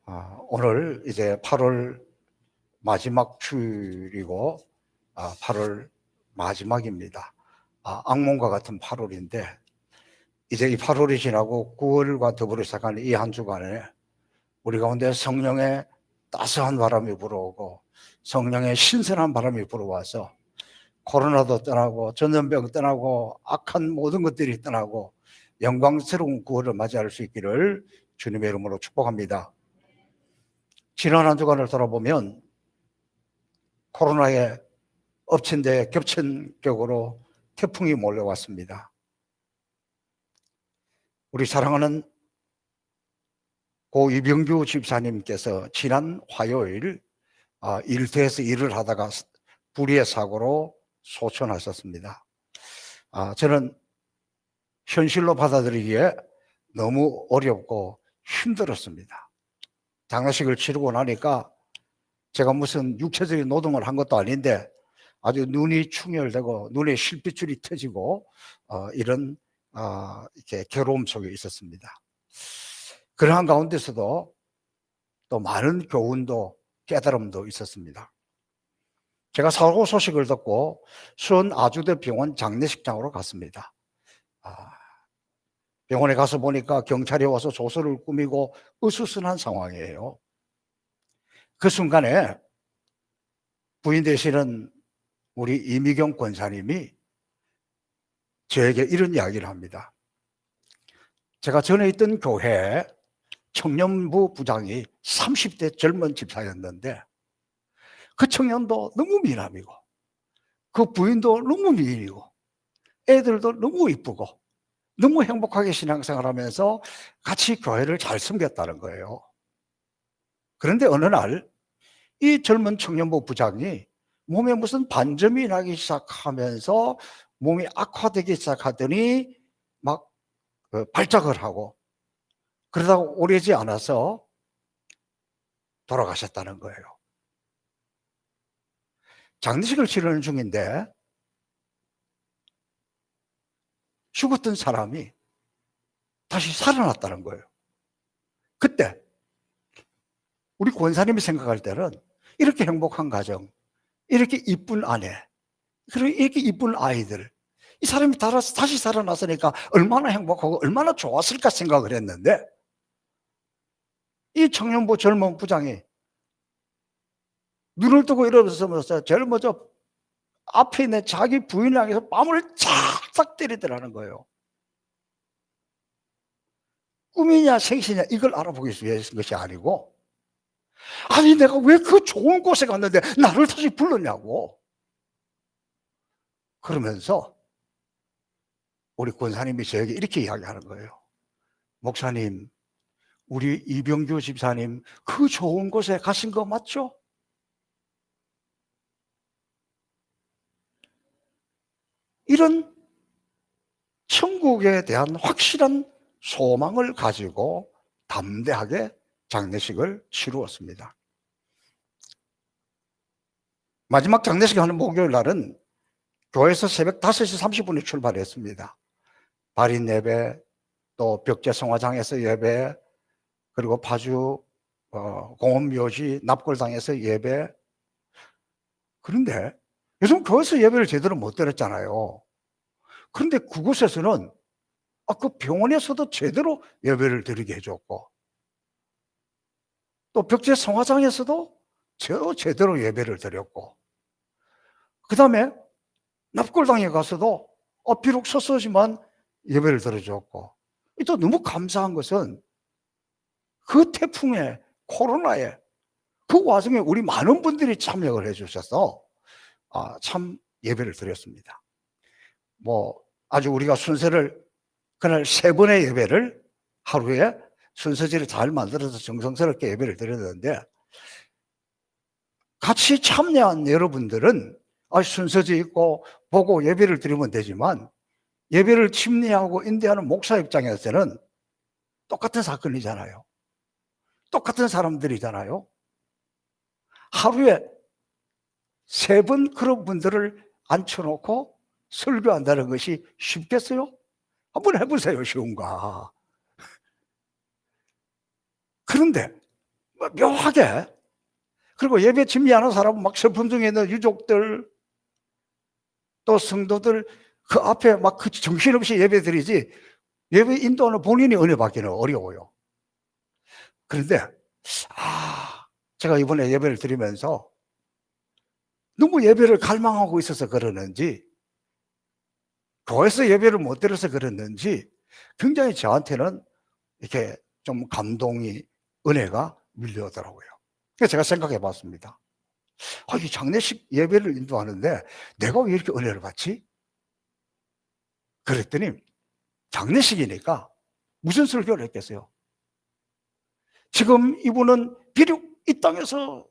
오늘 이제 8월 마지막 주일이고 8월 마지막입니다. 악몽과 같은 8월인데 이제 이 8월이 지나고 9월과 더불어 시작하는 이 한 주간에 우리 가운데 성령의 따스한 바람이 불어오고 성령의 신선한 바람이 불어와서 코로나도 떠나고 전염병 떠나고 악한 모든 것들이 떠나고 영광스러운 9월을 맞이할 수 있기를 주님의 이름으로 축복합니다. 지난 한 주간을 돌아보면 코로나에 엎친 데 겹친 격으로 태풍이 몰려왔습니다. 우리 사랑하는 고 이병규 집사님께서 지난 화요일 일터에서 일을 하다가 불의의 사고로 소천하셨습니다. 저는 현실로 받아들이기에 너무 어렵고 힘들었습니다. 장례식을 치르고 나니까 제가 무슨 육체적인 노동을 한 것도 아닌데 아주 눈이 충혈되고 눈에 실핏줄이 터지고 이런 이렇게 괴로움 속에 있었습니다. 그러한 가운데서도 또 많은 교훈도 깨달음도 있었습니다. 제가 사고 소식을 듣고 수원 아주대 병원 장례식장으로 갔습니다. 병원에 가서 보니까 경찰이 와서 조서를 꾸미고 으스스한 상황이에요. 그 순간에 부인 되시는 우리 이미경 권사님이 저에게 이런 이야기를 합니다. 제가 전에 있던 교회 청년부 부장이 30대 젊은 집사였는데 그 청년도 너무 미남이고 그 부인도 너무 미인이고 애들도 너무 이쁘고 너무 행복하게 신앙생활 하면서 같이 교회를 잘 섬겼다는 거예요. 그런데 어느 날 이 젊은 청년부 부장이 몸에 무슨 반점이 나기 시작하면서 몸이 악화되기 시작하더니 막 발작을 하고 그러다가 오래지 않아서 돌아가셨다는 거예요. 장례식을 치르는 중인데 죽었던 사람이 다시 살아났다는 거예요. 그때 우리 권사님이 생각할 때는 이렇게 행복한 가정, 이렇게 이쁜 아내, 그리고 이렇게 이쁜 아이들, 이 사람이 다시 살아났으니까 얼마나 행복하고 얼마나 좋았을까 생각을 했는데 이 청년부 젊은 부장이 눈을 뜨고 일어서면서 제일 먼저 앞에 있는 자기 부인을 향해서 뺨을 착착 때리더라는 거예요. 꿈이냐 생시냐 이걸 알아보기 위해서 것이 아니고 아니 내가 왜 그 좋은 곳에 갔는데 나를 다시 불렀냐고. 그러면서 우리 권사님이 저에게 이렇게 이야기하는 거예요. 목사님, 우리 이병규 집사님 그 좋은 곳에 가신 거 맞죠? 이런 천국에 대한 확실한 소망을 가지고 담대하게 장례식을 치루었습니다. 마지막 장례식 하는 목요일 날은 교회에서 새벽 5시 30분에 출발했습니다. 발인 예배, 또 벽제성화장에서 예배, 그리고 파주 공원묘지 납골당에서 예배. 그런데 요즘 교회에서 예배를 제대로 못 드렸잖아요. 그런데 그곳에서는 그 병원에서도 제대로 예배를 드리게 해줬고 또 벽제성화장에서도 제대로 예배를 드렸고 그 다음에 납골당에 가서도 비록 서서지만 예배를 드려줬고 또 너무 감사한 것은 그 태풍에 코로나에 그 와중에 우리 많은 분들이 참여를 해주셔서 참 예배를 드렸습니다. 아주 우리가 순서를 그날 3번의 예배를 하루에 순서지를 잘 만들어서 정성스럽게 예배를 드렸는데 같이 참여한 여러분들은 순서지 있고 보고 예배를 드리면 되지만 예배를 침례하고 인도하는 목사 입장에서는 똑같은 사건이잖아요. 똑같은 사람들이잖아요. 하루에 3번 그런 분들을 앉혀놓고 설교한다는 것이 쉽겠어요? 한번 해보세요. 쉬운가. 그런데 묘하게. 그리고 예배 준비하는 사람은 막 슬픔 중에 있는 유족들 또 성도들 그 앞에 막 그 정신없이 예배 드리지 예배 인도하는 본인이 은혜 받기는 어려워요. 그런데 제가 이번에 예배를 드리면서 너무 예배를 갈망하고 있어서 그러는지 교회에서 예배를 못 드려서 그랬는지 굉장히 저한테는 이렇게 좀 감동이 은혜가 밀려오더라고요. 그래서 제가 생각해 봤습니다. 이 장례식 예배를 인도하는데 내가 왜 이렇게 은혜를 받지? 그랬더니 장례식이니까 무슨 설교를 했겠어요? 지금 이분은 비록 이 땅에서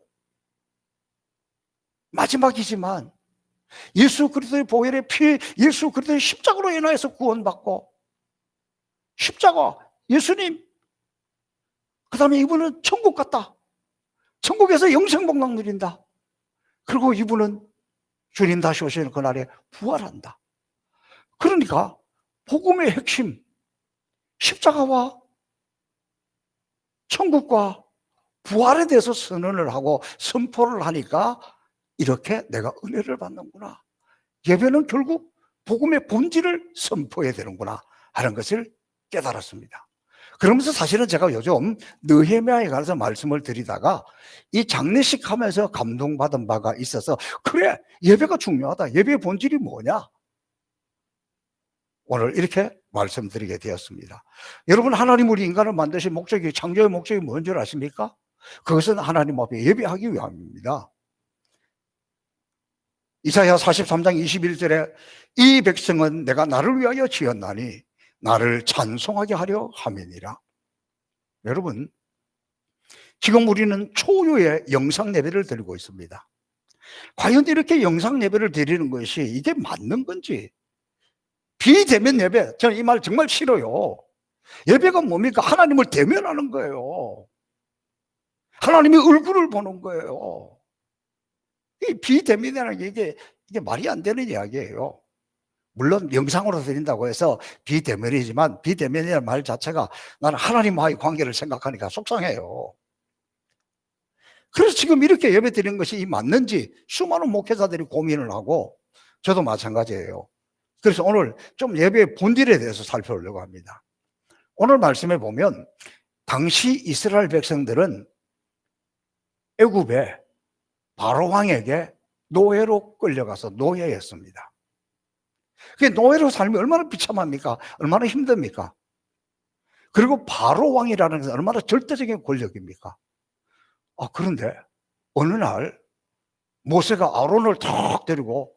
마지막이지만 예수 그리스도의 보혈의 피, 예수 그리스도의 십자가로 인하여서 구원받고 십자가, 예수님, 그 다음에 이분은 천국 갔다. 천국에서 영생복락 누린다. 그리고 이분은 주님 다시 오시는 그날에 부활한다. 그러니까 복음의 핵심, 십자가와 천국과 부활에 대해서 선언을 하고 선포를 하니까 이렇게 내가 은혜를 받는구나. 예배는 결국 복음의 본질을 선포해야 되는구나 하는 것을 깨달았습니다. 그러면서 사실은 제가 요즘 느헤미야에 관해서 말씀을 드리다가 이 장례식 하면서 감동받은 바가 있어서 그래, 예배가 중요하다. 예배의 본질이 뭐냐? 오늘 이렇게 말씀드리게 되었습니다. 여러분, 하나님 우리 인간을 만드신 목적이, 창조의 목적이 뭔 줄 아십니까? 그것은 하나님 앞에 예배하기 위함입니다. 이사야 43장 21절에 이 백성은 내가 나를 위하여 지었나니 나를 찬송하게 하려 함이니라. 여러분, 지금 우리는 초유의 영상 예배를 드리고 있습니다. 과연 이렇게 영상 예배를 드리는 것이 이게 맞는 건지, 비대면 예배, 저는 이 말 정말 싫어요. 예배가 뭡니까? 하나님을 대면하는 거예요. 하나님의 얼굴을 보는 거예요. 이 비대면이라는 게 이게 말이 안 되는 이야기예요. 물론 영상으로 드린다고 해서 비대면이지만 비대면이라는 말 자체가 나는 하나님과의 관계를 생각하니까 속상해요. 그래서 지금 이렇게 예배 드리는 것이 맞는지 수많은 목회자들이 고민을 하고 저도 마찬가지예요. 그래서 오늘 좀 예배의 본질에 대해서 살펴보려고 합니다. 오늘 말씀에 보면 당시 이스라엘 백성들은 애굽에 바로 왕에게 노예로 끌려가서 노예였습니다. 그 노예로 삶이 얼마나 비참합니까? 얼마나 힘듭니까? 그리고 바로 왕이라는 것은 얼마나 절대적인 권력입니까? 그런데 어느 날 모세가 아론을 탁 데리고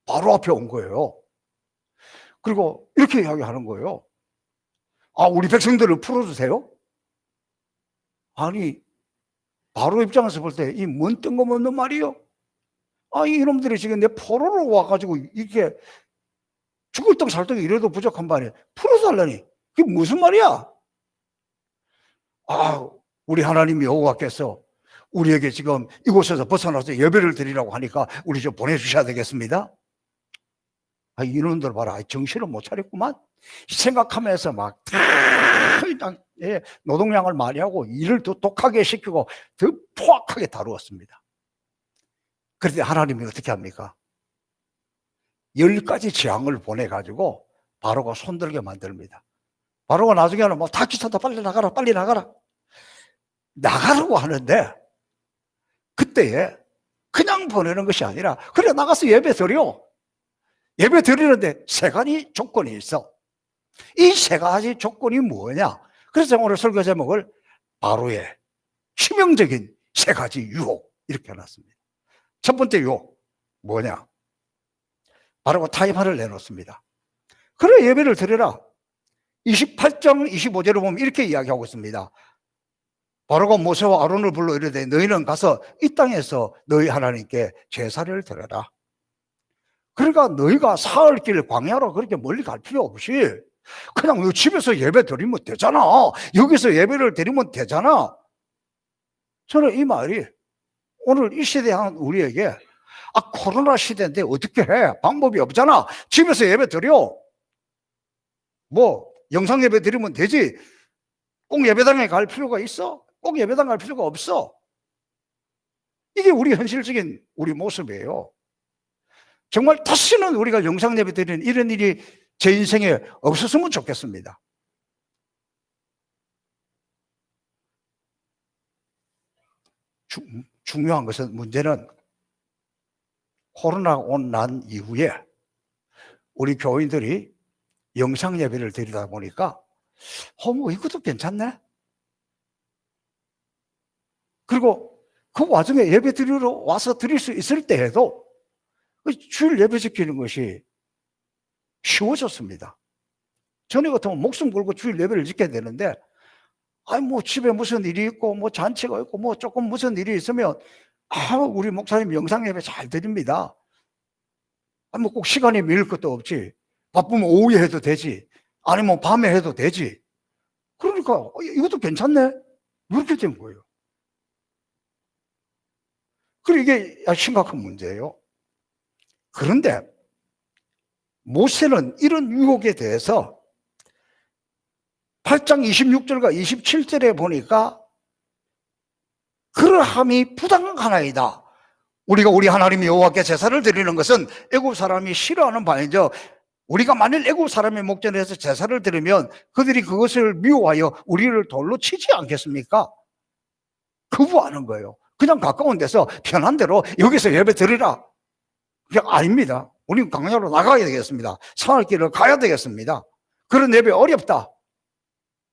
바로 앞에 온 거예요. 그리고 이렇게 이야기하는 거예요. 우리 백성들을 풀어주세요. 아니, 바로 입장에서 볼 때 이 뭔 뜬금없는 말이요? 이놈들이 지금 내 포로로 와가지고 이게 죽을 똥 살 똥 이래도 부족한 바에 풀어달라니 그게 무슨 말이야? 우리 하나님 여호와께서 우리에게 지금 이곳에서 벗어나서 예배를 드리라고 하니까 우리 좀 보내주셔야 되겠습니다. 이놈들 봐라, 정신을 못 차렸구만. 생각하면서 막 노동량을 많이 하고 일을 더 독하게 시키고 더 포악하게 다루었습니다. 그런데 하나님이 어떻게 합니까? 10가지 재앙을 보내가지고 바로가 손들게 만듭니다. 바로가 나중에는 다 귀찮다, 빨리 나가라, 빨리 나가라. 나가라고 하는데 그때에 그냥 보내는 것이 아니라 그래, 나가서 예배 드려. 예배 드리는데 세 가지 조건이 있어. 이 세 가지 조건이 뭐냐? 그래서 오늘 설교 제목을 바로의 치명적인 세 가지 유혹 이렇게 해놨습니다. 첫 번째 유혹 뭐냐? 바로가 타임화를 내놓습니다. 그래, 예배를 드려라. 28장 25절을 보면 이렇게 이야기하고 있습니다. 바로가 모세와 아론을 불러 이르되 너희는 가서 이 땅에서 너희 하나님께 제사를 드려라. 그러니까 너희가 사흘 길 광야로 그렇게 멀리 갈 필요 없이 그냥 너 집에서 예배 드리면 되잖아. 여기서 예배를 드리면 되잖아. 저는 이 말이 오늘 이 시대에 우리에게 코로나 시대인데 어떻게 해? 방법이 없잖아. 집에서 예배 드려. 영상 예배 드리면 되지. 꼭 예배당에 갈 필요가 있어? 꼭 예배당 갈 필요가 없어. 이게 우리 현실적인 우리 모습이에요. 정말 다시는 우리가 영상 예배 드리는 이런 일이 제 인생에 없었으면 좋겠습니다. 중요한 것은, 문제는 코로나가 온 난 이후에 우리 교인들이 영상 예배를 드리다 보니까 뭐 이것도 괜찮네. 그리고 그 와중에 예배 드리러 와서 드릴 수 있을 때에도 주일 예배 지키는 것이 쉬워졌습니다. 전에 같으면 목숨 걸고 주일 예배를 지켜야 되는데, 뭐 집에 무슨 일이 있고 뭐 잔치가 있고 뭐 조금 무슨 일이 있으면 우리 목사님 영상 예배 잘 드립니다. 뭐 꼭 시간이 밀릴 것도 없지. 바쁘면 오후에 해도 되지. 아니면 밤에 해도 되지. 그러니까 이것도 괜찮네. 이렇게 된 거예요. 그리고 이게 심각한 문제예요. 그런데 모세는 이런 유혹에 대해서 8장 26절과 27절에 보니까 그러함이 부당하나이다. 우리가 우리 하나님 여호와께 제사를 드리는 것은 애굽 사람이 싫어하는 바이죠. 우리가 만일 애굽 사람의 목전에 서 제사를 드리면 그들이 그것을 미워하여 우리를 돌로 치지 않겠습니까? 거부하는 거예요. 그냥 가까운 데서 편한 대로 여기서 예배 드리라. 그게 아닙니다. 우리는 강야로 나가야 되겠습니다. 산악길을 가야 되겠습니다. 그런 예배 어렵다.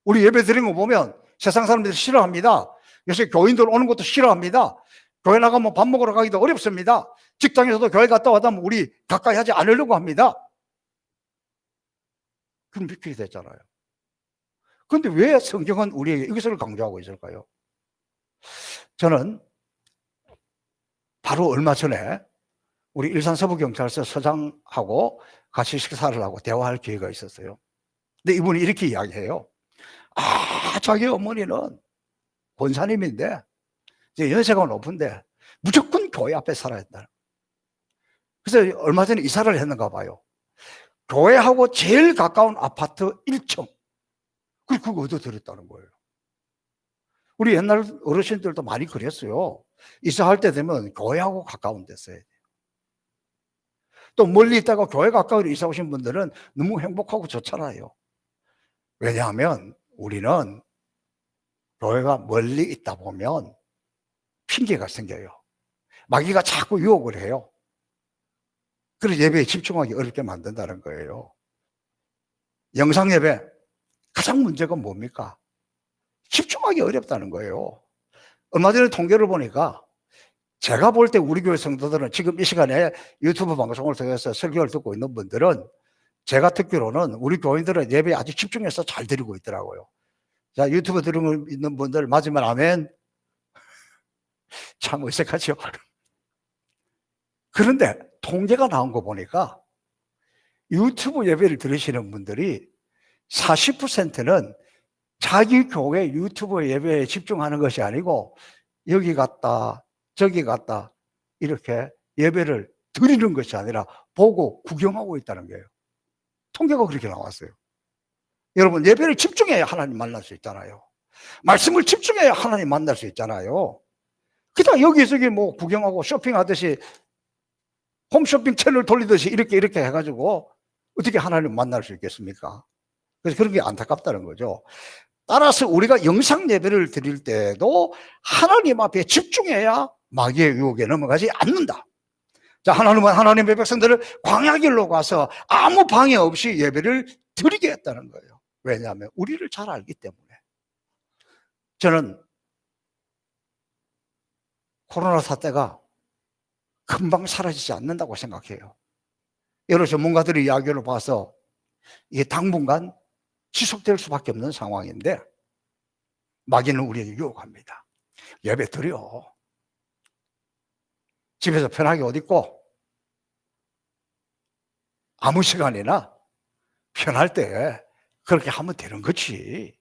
우리 예배 드리는 거 보면 세상 사람들이 싫어합니다. 요새 교인들 오는 것도 싫어합니다. 교회 나가면 밥 먹으러 가기도 어렵습니다. 직장에서도 교회 갔다 와도 우리 가까이 하지 않으려고 합니다. 그럼 비필이 됐잖아요. 그런데 왜 성경은 우리에게 이것을 강조하고 있을까요? 저는 바로 얼마 전에 우리 일산 서부경찰서 서장하고 같이 식사를 하고 대화할 기회가 있었어요. 근데 이분이 이렇게 이야기해요. 자기 어머니는 권사님인데 이제 연세가 높은데 무조건 교회 앞에 살아야 된다. 그래서 얼마 전에 이사를 했는가 봐요. 교회하고 제일 가까운 아파트 1층. 그리고 그거 얻어들었다는 거예요. 우리 옛날 어르신들도 많이 그랬어요. 이사할 때 되면 교회하고 가까운 데 써야 돼요. 또 멀리 있다가 교회 가까이로 이사 오신 분들은 너무 행복하고 좋잖아요. 왜냐하면 우리는 교회가 멀리 있다 보면 핑계가 생겨요. 마귀가 자꾸 유혹을 해요. 그래서 예배에 집중하기 어렵게 만든다는 거예요. 영상 예배 가장 문제가 뭡니까? 집중하기 어렵다는 거예요. 얼마 전에 통계를 보니까 제가 볼 때 우리 교회 성도들은 지금 이 시간에 유튜브 방송을 통해서 설교를 듣고 있는 분들은 제가 듣기로는 우리 교인들은 예배에 아주 집중해서 잘 드리고 있더라고요. 자, 유튜브 들으고 있는 분들 맞으면 아멘. 참 어색하죠. 그런데 통계가 나온 거 보니까 유튜브 예배를 들으시는 분들이 40%는 자기 교회 유튜브 예배에 집중하는 것이 아니고 여기 갔다 저기 갔다 이렇게 예배를 드리는 것이 아니라 보고 구경하고 있다는 거예요. 통계가 그렇게 나왔어요. 여러분, 예배를 집중해야 하나님 만날 수 있잖아요. 말씀을 집중해야 하나님 만날 수 있잖아요. 그냥 여기저기 뭐 구경하고 쇼핑하듯이 홈쇼핑 채널 돌리듯이 이렇게 해가지고 어떻게 하나님 만날 수 있겠습니까? 그래서 그런 게 안타깝다는 거죠. 따라서 우리가 영상 예배를 드릴 때도 하나님 앞에 집중해야 마귀의 유혹에 넘어가지 않는다. 자, 하나님은 하나님의 백성들을 광야길로 가서 아무 방해 없이 예배를 드리게 했다는 거예요. 왜냐하면 우리를 잘 알기 때문에. 저는 코로나 사태가 금방 사라지지 않는다고 생각해요. 여러 전문가들의 이야기를 봐서 이게 당분간 지속될 수밖에 없는 상황인데 마귀는 우리에게 유혹합니다. 예배 드려. 집에서 편하게 옷 입고 아무 시간이나 편할 때 그렇게 하면 되는 거지.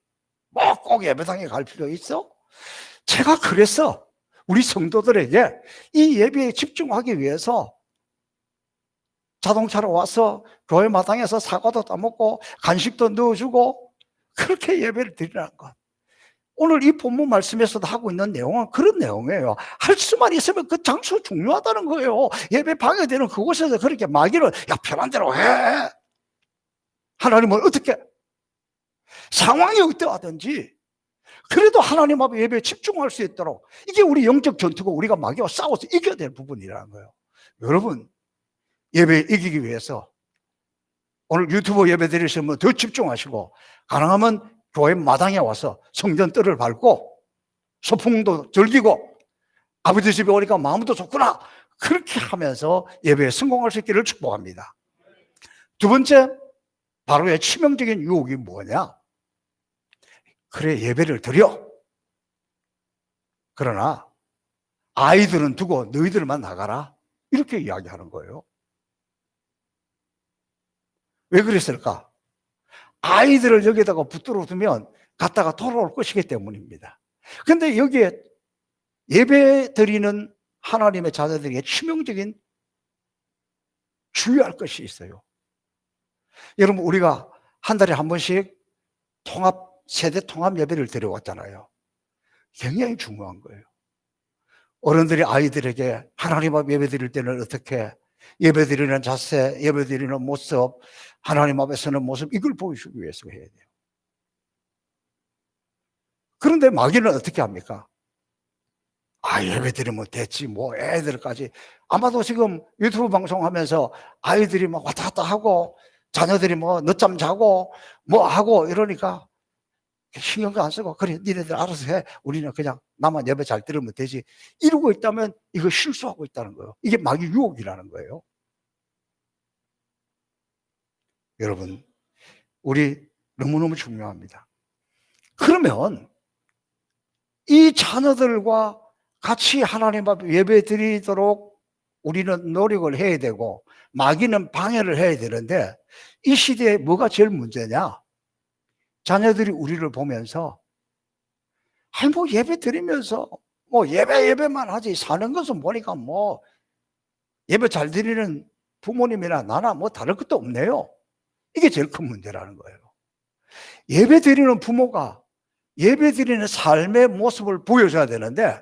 뭐 꼭 예배당에 갈 필요 있어? 제가 그래서 우리 성도들에게 이 예배에 집중하기 위해서 자동차로 와서 교회 마당에서 사과도 따먹고 간식도 넣어주고 그렇게 예배를 드리라는 것. 오늘 이 본문 말씀에서도 하고 있는 내용은 그런 내용이에요. 할 수만 있으면 그 장소 중요하다는 거예요. 예배 방해되는 그곳에서 그렇게 마귀를 야 편한 대로 해. 하나님은 어떻게 상황이 어떠하든지 그래도 하나님 앞에 예배에 집중할 수 있도록 이게 우리 영적 전투고 우리가 마귀와 싸워서 이겨야 될 부분이라는 거예요. 여러분 예배에 이기기 위해서 오늘 유튜브 예배 드리시면 더 집중하시고 가능하면 교회 마당에 와서 성전 뜰을 밟고 소풍도 즐기고 아버지 집에 오니까 마음도 좋구나 그렇게 하면서 예배에 성공할 수 있기를 축복합니다. 두 번째 바로의 치명적인 유혹이 뭐냐? 그래 예배를 드려. 그러나 아이들은 두고 너희들만 나가라 이렇게 이야기하는 거예요. 왜 그랬을까? 아이들을 여기다가 붙들어 두면 갔다가 돌아올 것이기 때문입니다. 그런데 여기에 예배 드리는 하나님의 자녀들에게 치명적인 주의할 것이 있어요. 여러분 우리가 한 달에 한 번씩 세대 통합 예배를 드려왔잖아요. 굉장히 중요한 거예요. 어른들이 아이들에게 하나님 앞 예배 드릴 때는 어떻게 예배 드리는 자세, 예배 드리는 모습, 하나님 앞에 서는 모습 이걸 보여주기 위해서 해야 돼요. 그런데 마귀는 어떻게 합니까? 예배 드리면 됐지 뭐 애들까지. 아마도 지금 유튜브 방송하면서 아이들이 막 왔다 갔다 하고 자녀들이 뭐 늦잠 자고 뭐 하고 이러니까 신경도 안 쓰고 그래 니네들 알아서 해 우리는 그냥 나만 예배 잘 들으면 되지 이러고 있다면 이거 실수하고 있다는 거예요. 이게 마귀 유혹이라는 거예요. 여러분 우리 너무너무 중요합니다. 그러면 이 자녀들과 같이 하나님 앞에 예배 드리도록 우리는 노력을 해야 되고 마귀는 방해를 해야 되는데 이 시대에 뭐가 제일 문제냐? 자녀들이 우리를 보면서 뭐 예배 드리면서 뭐 예배만 하지 사는 것은 보니까 뭐 예배 잘 드리는 부모님이나 나나 뭐 다를 것도 없네요. 이게 제일 큰 문제라는 거예요. 예배 드리는 부모가 예배 드리는 삶의 모습을 보여줘야 되는데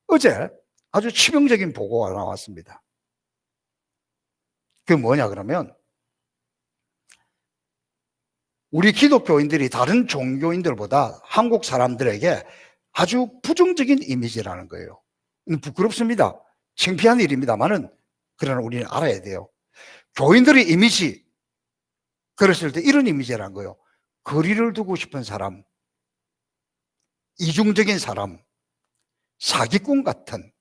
어제 아주 치명적인 보고가 나왔습니다. 그게 뭐냐 그러면 우리 기독교인들이 다른 종교인들보다 한국 사람들에게 아주 부정적인 이미지라는 거예요. 부끄럽습니다. 창피한 일입니다만은 그러나 우리는 알아야 돼요. 교인들의 이미지 그랬을 때 이런 이미지라는 거예요. 거리를 두고 싶은 사람, 이중적인 사람, 사기꾼 같은.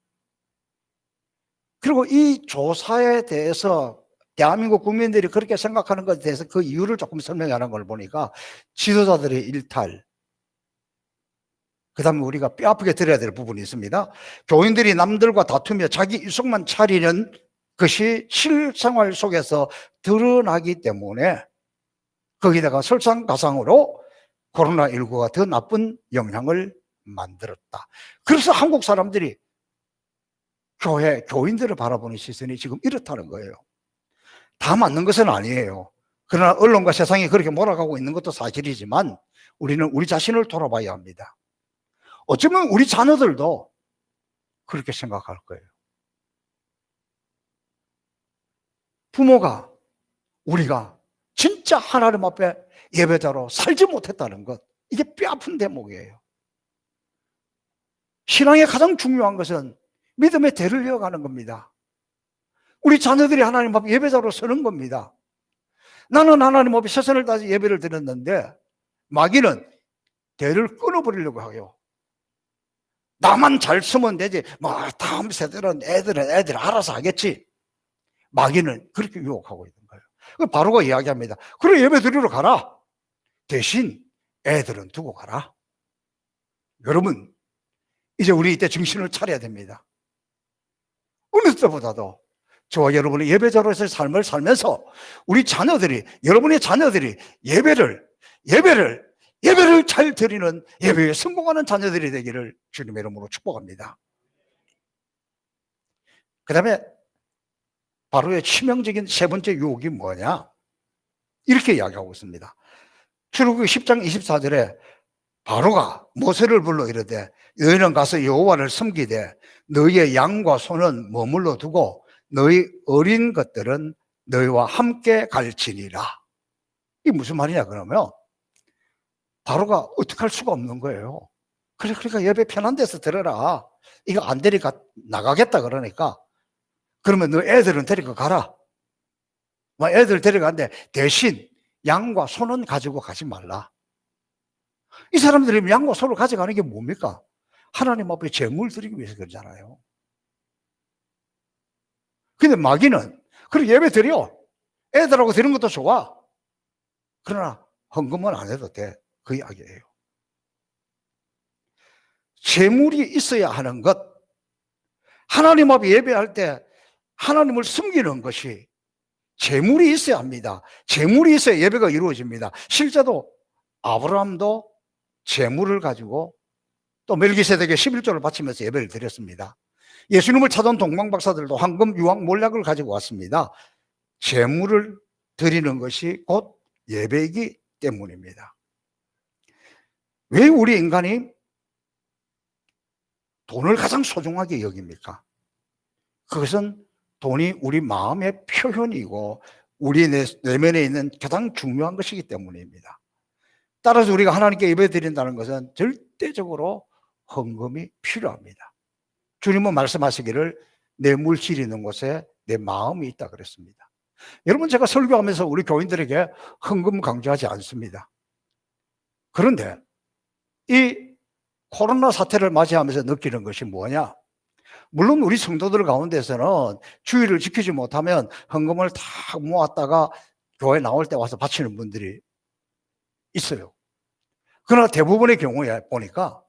그리고 이 조사에 대해서 대한민국 국민들이 그렇게 생각하는 것에 대해서 그 이유를 조금 설명하는 걸 보니까 지도자들의 일탈, 그 다음에 우리가 뼈아프게 들어야 될 부분이 있습니다. 교인들이 남들과 다투며 자기 이속만 차리는 것이 실생활 속에서 드러나기 때문에 거기다가 설상가상으로 코로나19가 더 나쁜 영향을 만들었다. 그래서 한국 사람들이 교인들을 바라보는 시선이 지금 이렇다는 거예요. 다 맞는 것은 아니에요. 그러나 언론과 세상이 그렇게 몰아가고 있는 것도 사실이지만 우리는 우리 자신을 돌아봐야 합니다. 어쩌면 우리 자녀들도 그렇게 생각할 거예요. 부모가 우리가 진짜 하나님 앞에 예배자로 살지 못했다는 것, 이게 뼈아픈 대목이에요. 신앙의 가장 중요한 것은 믿음의 대를 이어가는 겁니다. 우리 자녀들이 하나님 앞에 예배자로 서는 겁니다. 나는 하나님 앞에 최선을 다해서 예배를 드렸는데 마귀는 대를 끊어버리려고 해요. 나만 잘 쓰면 되지. 뭐 다음 세대는 애들 알아서 하겠지. 마귀는 그렇게 유혹하고 있는 거예요. 바로가 이야기합니다. 그래 예배 드리러 가라. 대신 애들은 두고 가라. 여러분 이제 우리 이때 정신을 차려야 됩니다. 어느 때보다도 저와 여러분의 예배자로서의 삶을 살면서 우리 자녀들이, 여러분의 자녀들이 예배를 잘 드리는, 예배에 성공하는 자녀들이 되기를 주님의 이름으로 축복합니다. 그 다음에 바로의 치명적인 세 번째 유혹이 뭐냐? 이렇게 이야기하고 있습니다. 출애굽기 10장 24절에 바로가 모세를 불러 이르되 너희는 가서 여호와를 섬기되 너희의 양과 소는 머물러 두고 너희 어린 것들은 너희와 함께 갈지니라. 이게 무슨 말이냐 그러면 바로가 어떻게 할 수가 없는 거예요. 그러니까 예배 편한 데서 들어라. 이거 안 되니까 나가겠다 그러니까 그러면 너 애들은 데리고 가라. 애들 데려가는데 대신 양과 소는 가지고 가지 말라. 이 사람들이 양과 소를 가져가는 게 뭡니까? 하나님 앞에 제물 드리기 위해서 그러잖아요. 근데 마귀는 그래 예배 드려. 애들하고 드리는 것도 좋아. 그러나 헌금은 안 해도 돼. 그 이야기예요. 제물이 있어야 하는 것, 하나님 앞에 예배할 때 하나님을 숨기는 것이 제물이 있어야 합니다. 제물이 있어야 예배가 이루어집니다. 실제로 아브라함도 제물을 가지고 또 멜기세덱에 11조를 바치면서 예배를 드렸습니다. 예수님을 찾아온 동방박사들도 황금, 유황, 몰약을 가지고 왔습니다. 제물을 드리는 것이 곧 예배이기 때문입니다. 왜 우리 인간이 돈을 가장 소중하게 여깁니까? 그것은 돈이 우리 마음의 표현이고 우리 내면에 있는 가장 중요한 것이기 때문입니다. 따라서 우리가 하나님께 예배 드린다는 것은 절대적으로 헌금이 필요합니다. 주님은 말씀하시기를 내 물질이 있는 곳에 내 마음이 있다 그랬습니다. 여러분 제가 설교하면서 우리 교인들에게 헌금 강조하지 않습니다. 그런데 이 코로나 사태를 맞이하면서 느끼는 것이 뭐냐? 물론 우리 성도들 가운데서는 주의를 지키지 못하면 헌금을 다 모았다가 교회 나올 때 와서 바치는 분들이 있어요. 그러나 대부분의 경우에 보니까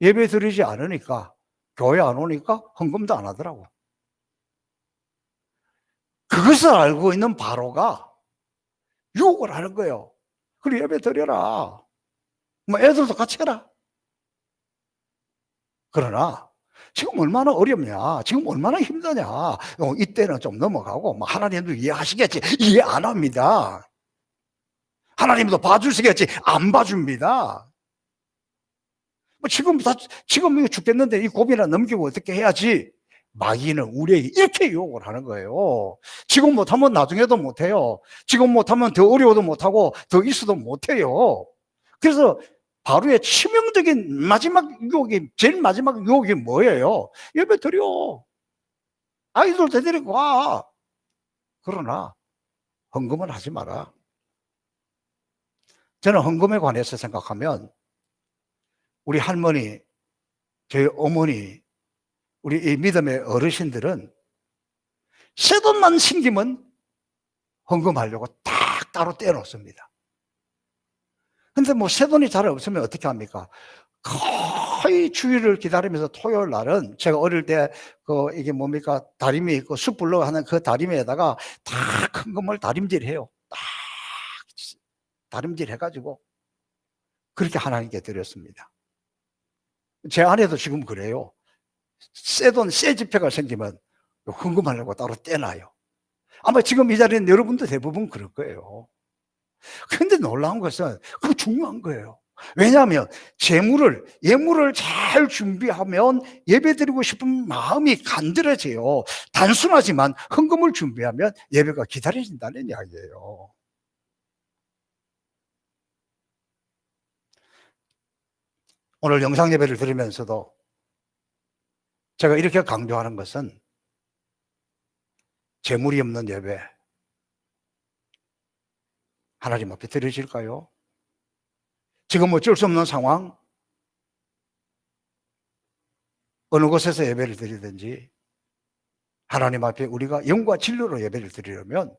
예배 드리지 않으니까 교회 안 오니까 헌금도 안 하더라고. 그것을 알고 있는 바로가 유혹을 하는 거예요. 그래 예배 드려라. 애들도 같이 해라. 그러나 지금 얼마나 어렵냐, 지금 얼마나 힘드냐, 이때는 좀 넘어가고 하나님도 이해하시겠지. 이해 안 합니다. 하나님도 봐주시겠지. 안 봐줍니다. 지금 이거 죽겠는데 이 고비나 넘기고 어떻게 해야지. 마귀는 우리에게 이렇게 유혹을 하는 거예요. 지금 못하면 나중에도 못해요. 지금 못하면 더 어려워도 못하고 더 있어도 못해요. 그래서 바로의 치명적인 마지막 유혹이, 제일 마지막 유혹이 뭐예요? 예배 드려. 아이들 데리고 와. 그러나 헌금은 하지 마라. 저는 헌금에 관해서 생각하면 우리 할머니, 저희 어머니, 우리 이 믿음의 어르신들은 새돈만 생기면 헌금하려고 딱 따로 떼어놓습니다. 근데 새돈이 잘 없으면 어떻게 합니까? 거의 주일을 기다리면서 토요일 날은 제가 어릴 때 이게 뭡니까? 다리미 있고 숯불로 하는 그 다리미에다가 다 큰 금을 다림질 해요. 딱 다림질 해가지고 그렇게 하나님께 드렸습니다. 제 아내도 지금 그래요. 새 지폐가 생기면 헌금하려고 따로 떼놔요. 아마 지금 이 자리는 여러분도 대부분 그럴 거예요. 그런데 놀라운 것은 그거 중요한 거예요. 왜냐하면 예물을 잘 준비하면 예배드리고 싶은 마음이 간드러져요. 단순하지만 헌금을 준비하면 예배가 기다려진다는 이야기예요. 오늘 영상 예배를 드리면서도 제가 이렇게 강조하는 것은 재물이 없는 예배 하나님 앞에 드려질까요? 지금 어쩔 수 없는 상황, 어느 곳에서 예배를 드리든지 하나님 앞에 우리가 영과 진리로 예배를 드리려면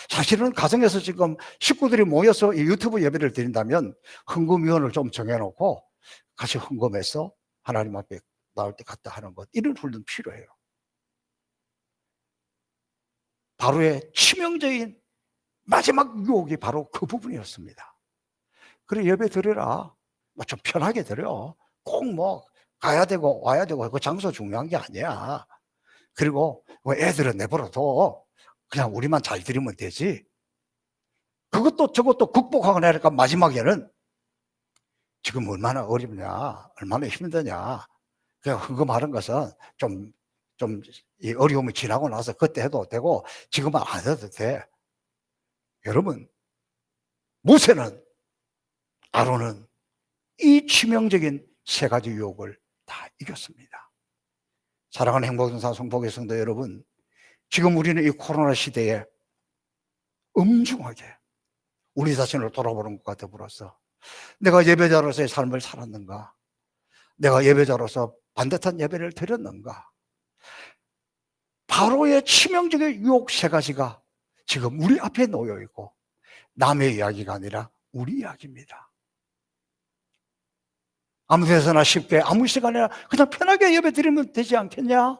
사실은 가정에서 지금 식구들이 모여서 이 유튜브 예배를 드린다면 헌금위원을 좀 정해놓고 같이 헌금해서 하나님 앞에 나올 때 갔다 하는 것, 이런 훈련 필요해요. 바로의 치명적인 마지막 유혹이 바로 그 부분이었습니다. 그래 예배 드려라. 좀 편하게 드려. 꼭 가야 되고 와야 되고 그 장소 중요한 게 아니야. 그리고 애들은 내버려둬. 그냥 우리만 잘 드리면 되지. 그것도 저것도 극복하고 나니까 마지막에는 지금 얼마나 어렵냐, 얼마나 힘드냐. 그냥 헌금하는 것은 이 어려움이 지나고 나서 그때 해도 되고 지금은 안 해도 돼. 여러분, 모세는, 아론은 이 치명적인 세 가지 유혹을 다 이겼습니다. 사랑하는 행복동산 성복의 성도 여러분, 지금 우리는 이 코로나 시대에 엄중하게 우리 자신을 돌아보는 것과 더불어서 내가 예배자로서의 삶을 살았는가? 내가 예배자로서 반듯한 예배를 드렸는가? 바로의 치명적인 유혹 세 가지가 지금 우리 앞에 놓여 있고 남의 이야기가 아니라 우리 이야기입니다. 아무 데서나 쉽게 아무 시간이나 그냥 편하게 예배 드리면 되지 않겠냐?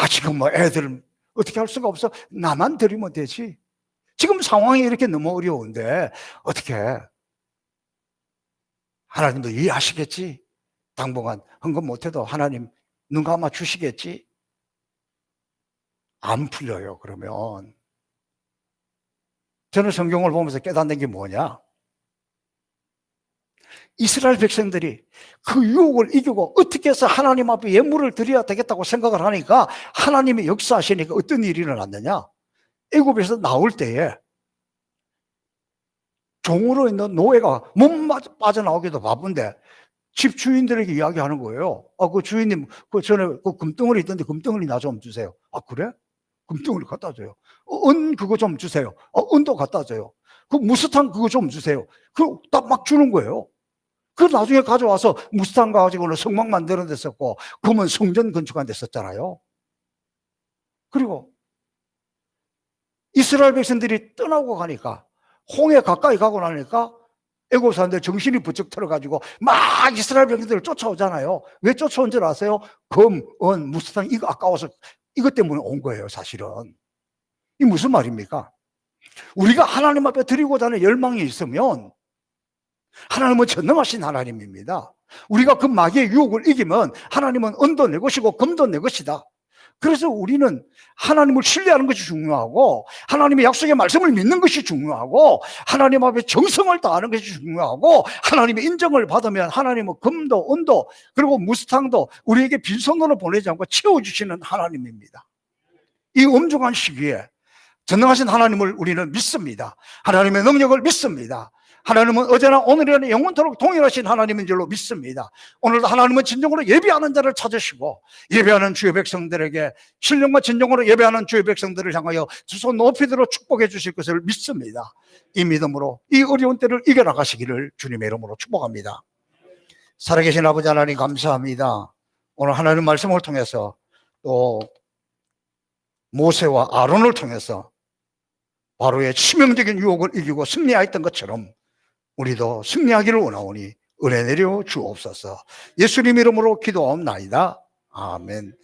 지금 뭐 애들 어떻게 할 수가 없어. 나만 드리면 되지. 지금 상황이 이렇게 너무 어려운데 어떻게 하나님도 이해하시겠지? 당분간 헌금 못해도 하나님 눈 감아 주시겠지? 안 풀려요. 그러면 저는 성경을 보면서 깨닫는 게 뭐냐? 이스라엘 백성들이 그 유혹을 이기고 어떻게 해서 하나님 앞에 예물을 드려야 되겠다고 생각을 하니까 하나님이 역사하시니까 어떤 일이 일어났느냐? 애굽에서 나올 때에 종으로 있는 노예가 못 빠져나오기도 바쁜데 집 주인들에게 이야기하는 거예요. 그 주인님, 그 전에 그 금덩어리 있던데 금덩어리 나 좀 주세요. 그래? 금덩어리 갖다 줘요. 은 그거 좀 주세요. 은도 갖다 줘요. 그 무스탕 그거 좀 주세요. 그거 딱 막 주는 거예요. 그 나중에 가져와서 무스탕 가지고는 성막 만드는 데 썼고 금은 성전 건축한 데 썼잖아요. 그리고 이스라엘 백성들이 떠나고 가니까 홍해 가까이 가고 나니까 애국 사람들 정신이 부쩍 들어가지고 막 이스라엘 백성들을 쫓아오잖아요. 왜 쫓아온 줄 아세요? 금, 은, 무스탕 이거 아까워서 이것 때문에 온 거예요. 사실은 이 무슨 말입니까? 우리가 하나님 앞에 드리고자 하는 열망이 있으면 하나님은 전능하신 하나님입니다. 우리가 그 마귀의 유혹을 이기면 하나님은 은도 내 것이고 금도 내 것이다. 그래서 우리는 하나님을 신뢰하는 것이 중요하고 하나님의 약속의 말씀을 믿는 것이 중요하고 하나님 앞에 정성을 다하는 것이 중요하고 하나님의 인정을 받으면 하나님은 금도 은도 그리고 무스탕도 우리에게 빈손으로 보내지 않고 채워주시는 하나님입니다. 이 엄중한 시기에 전능하신 하나님을 우리는 믿습니다. 하나님의 능력을 믿습니다. 하나님은 어제나 오늘이나 영원토록 동일하신 하나님인 줄로 믿습니다. 오늘도 하나님은 진정으로 예배하는 자를 찾으시고 예배하는 주의 백성들에게 신령과 진정으로 예배하는 주의 백성들을 향하여 두 손 높이 들어 축복해 주실 것을 믿습니다. 이 믿음으로 이 어려운 때를 이겨나가시기를 주님의 이름으로 축복합니다. 살아계신 아버지 하나님 감사합니다. 오늘 하나님 말씀을 통해서 또 모세와 아론을 통해서 바로의 치명적인 유혹을 이기고 승리하였던 것처럼 우리도 승리하기를 원하오니 은혜 내려 주옵소서. 예수님 이름으로 기도하옵나이다. 아멘.